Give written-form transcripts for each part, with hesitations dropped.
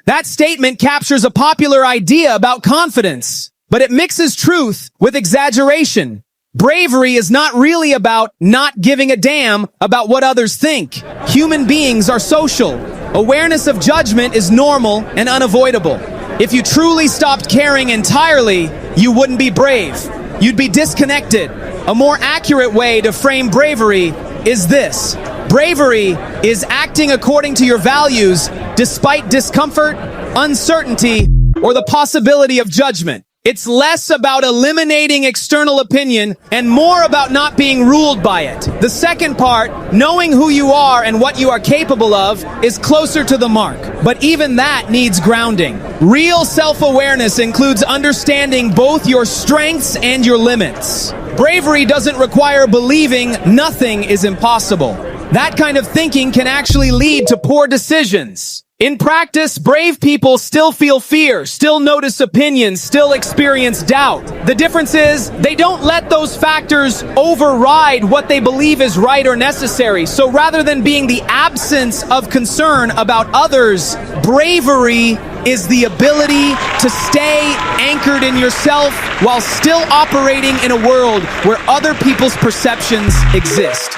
That statement captures a popular idea about confidence, but it mixes truth with exaggeration. Bravery is not really about not giving a damn about what others think. Human beings are social. Awareness of judgment is normal and unavoidable. If you truly stopped caring entirely, you wouldn't be brave. You'd be disconnected. A more accurate way to frame bravery is this. Bravery is acting according to your values despite discomfort, uncertainty, or the possibility of judgment. It's less about eliminating external opinion and more about not being ruled by it. The second part, knowing who you are and what you are capable of, is closer to the mark. But even that needs grounding. Real self-awareness includes understanding both your strengths and your limits. Bravery doesn't require believing nothing is impossible. That kind of thinking can actually lead to poor decisions. In practice, brave people still feel fear, still notice opinions, still experience doubt. The difference is, they don't let those factors override what they believe is right or necessary. So rather than being the absence of concern about others, bravery is the ability to stay anchored in yourself while still operating in a world where other people's perceptions exist.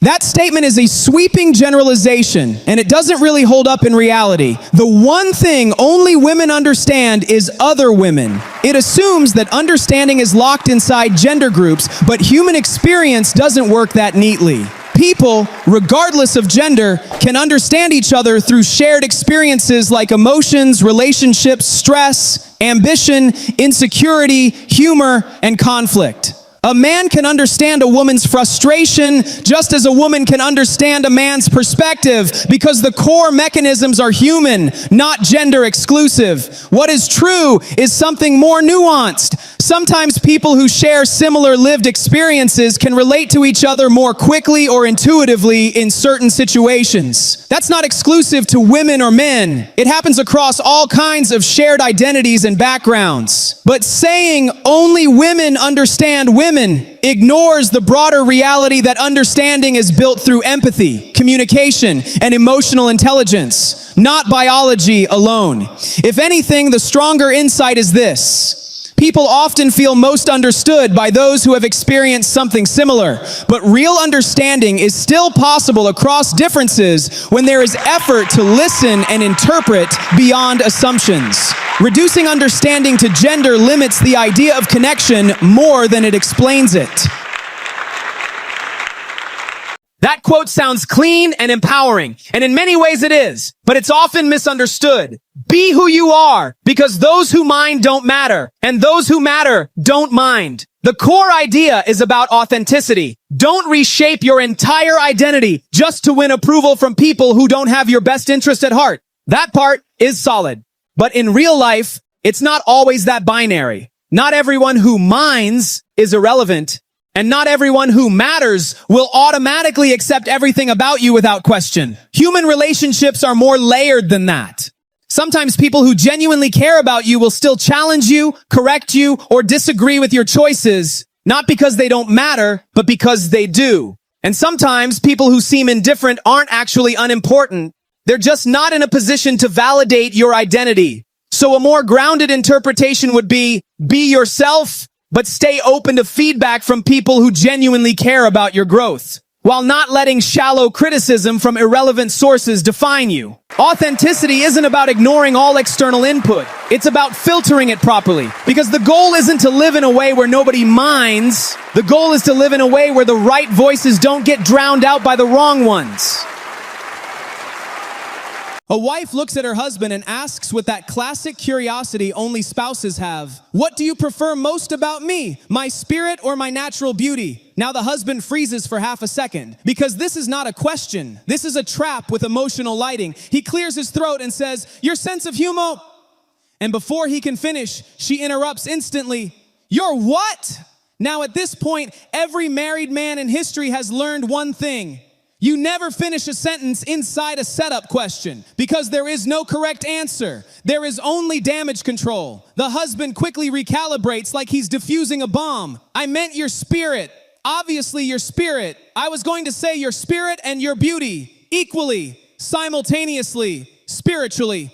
That statement is a sweeping generalization, and it doesn't really hold up in reality. The one thing only women understand is other women. It assumes that understanding is locked inside gender groups, but human experience doesn't work that neatly. People, regardless of gender, can understand each other through shared experiences like emotions, relationships, stress, ambition, insecurity, humor, and conflict. A man can understand a woman's frustration just as a woman can understand a man's perspective because the core mechanisms are human, not gender exclusive. What is true is something more nuanced. Sometimes people who share similar lived experiences can relate to each other more quickly or intuitively in certain situations. That's not exclusive to women or men. It happens across all kinds of shared identities and backgrounds. But saying only women understand women ignores the broader reality that understanding is built through empathy, communication, and emotional intelligence, not biology alone. If anything, the stronger insight is this. People often feel most understood by those who have experienced something similar, but real understanding is still possible across differences when there is effort to listen and interpret beyond assumptions. Reducing understanding to gender limits the idea of connection more than it explains it. That quote sounds clean and empowering, and in many ways it is, but it's often misunderstood. Be who you are, because those who mind don't matter, and those who matter don't mind. The core idea is about authenticity. Don't reshape your entire identity just to win approval from people who don't have your best interest at heart. That part is solid. But in real life, it's not always that binary. Not everyone who minds is irrelevant, and not everyone who matters will automatically accept everything about you without question. Human relationships are more layered than that. Sometimes people who genuinely care about you will still challenge you, correct you, or disagree with your choices, not because they don't matter, but because they do. And sometimes people who seem indifferent aren't actually unimportant. They're just not in a position to validate your identity. So a more grounded interpretation would be yourself, but stay open to feedback from people who genuinely care about your growth, while not letting shallow criticism from irrelevant sources define you. Authenticity isn't about ignoring all external input. It's about filtering it properly, because the goal isn't to live in a way where nobody minds. The goal is to live in a way where the right voices don't get drowned out by the wrong ones. A wife looks at her husband and asks with that classic curiosity only spouses have, "What do you prefer most about me, my spirit or my natural beauty?" Now the husband freezes for half a second, because this is not a question. This is a trap with emotional lighting. He clears his throat and says, "Your sense of humor." And before he can finish, she interrupts instantly, "Your what?" Now at this point, every married man in history has learned one thing. You never finish a sentence inside a setup question, because there is no correct answer. There is only damage control. The husband quickly recalibrates like he's defusing a bomb. "I meant your spirit. Obviously your spirit. I was going to say your spirit and your beauty equally." simultaneously, spiritually.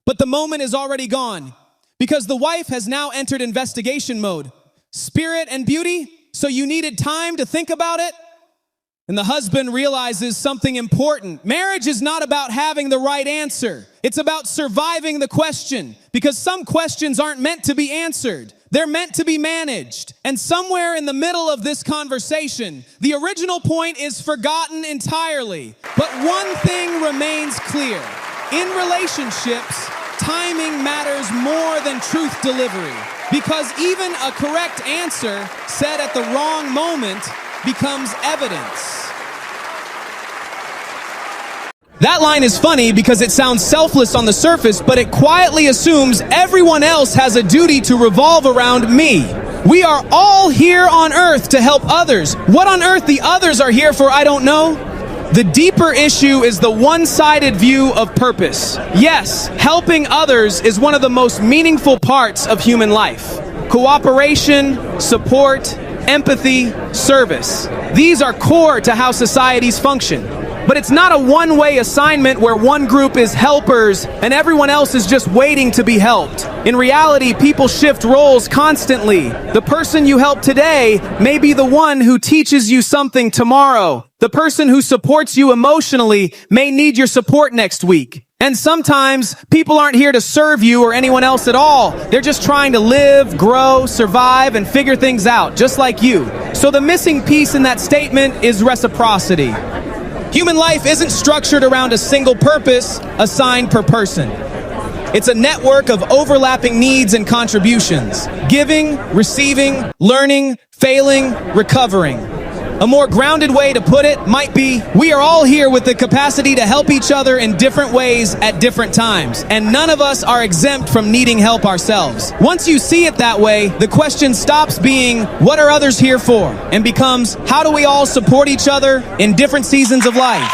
But the moment is already gone because the wife has now entered investigation mode. Spirit and beauty, so you needed time to think about it? And the husband realizes something important. Marriage is not about having the right answer. It's about surviving the question, because some questions aren't meant to be answered. They're meant to be managed. And somewhere in the middle of this conversation, the original point is forgotten entirely. But one thing remains clear. In relationships, timing matters more than truth delivery, because even a correct answer said at the wrong moment becomes evidence. That line is funny because it sounds selfless on the surface, but it quietly assumes everyone else has a duty to revolve around me. We are all here on earth to help others. What on earth the others are here for, I don't know. The deeper issue is the one-sided view of purpose. Yes, helping others is one of the most meaningful parts of human life. Cooperation, support, empathy, service. These are core to how societies function. But it's not a one-way assignment where one group is helpers and everyone else is just waiting to be helped. In reality, people shift roles constantly. The person you help today may be the one who teaches you something tomorrow. The person who supports you emotionally may need your support next week. And sometimes people aren't here to serve you or anyone else at all. They're just trying to live, grow, survive, and figure things out, just like you. So the missing piece in that statement is reciprocity. Human life isn't structured around a single purpose assigned per person. It's a network of overlapping needs and contributions. Giving, receiving, learning, failing, recovering. A more grounded way to put it might be, we are all here with the capacity to help each other in different ways at different times, and none of us are exempt from needing help ourselves. Once you see it that way, the question stops being, what are others here for? And becomes, how do we all support each other in different seasons of life?